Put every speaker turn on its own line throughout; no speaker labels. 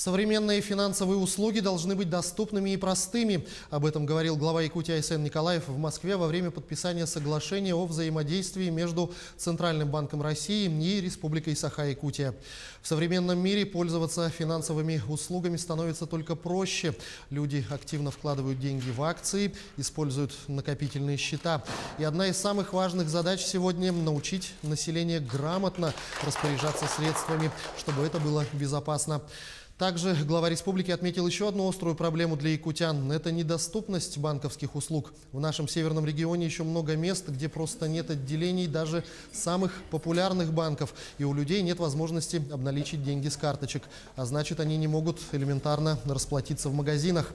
Современные финансовые услуги должны быть доступными и простыми. Об этом говорил глава Якутии Айсен Николаев в Москве во время подписания соглашения о взаимодействии между Центральным банком России и Республикой Саха-Якутия. В современном мире пользоваться финансовыми услугами становится только проще. Люди активно вкладывают деньги в акции, используют накопительные счета. И одна из самых важных задач сегодня – научить население грамотно распоряжаться средствами, чтобы это было безопасно. Также глава республики отметил еще одну острую проблему для якутян – это недоступность банковских услуг. В нашем северном регионе еще много мест, где просто нет отделений даже самых популярных банков, и у людей нет возможности обналичить деньги с карточек, а значит, они не могут элементарно расплатиться в магазинах.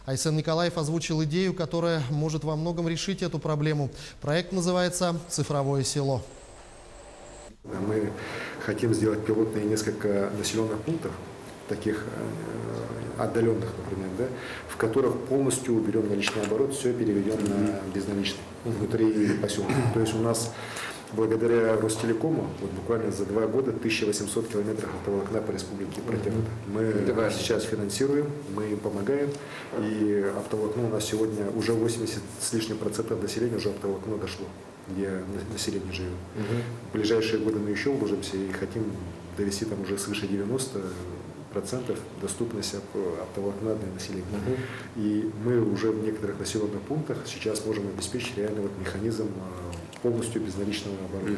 Айсен Николаев озвучил идею, которая может во многом решить эту проблему. Проект называется «Цифровое село».
Мы хотим сделать пилотные несколько населенных пунктов, таких отдаленных, например, да, в которых полностью уберем наличный оборот, все переведем на безналичный внутри поселка. То есть у нас благодаря Ростелекому вот буквально за 2 года 1800 километров оптоволокна по республике протянуто. Мы сейчас финансируем, мы им помогаем, и оптоволокно у нас сегодня уже 80 с лишним процентов населения уже оптоволокно дошло, где население живет. В ближайшие годы мы еще вложимся и хотим довести там уже свыше 90% доступность оптоволокна для населения. И мы уже в некоторых населенных пунктах сейчас можем обеспечить реально вот механизм полностью безналичного оборота.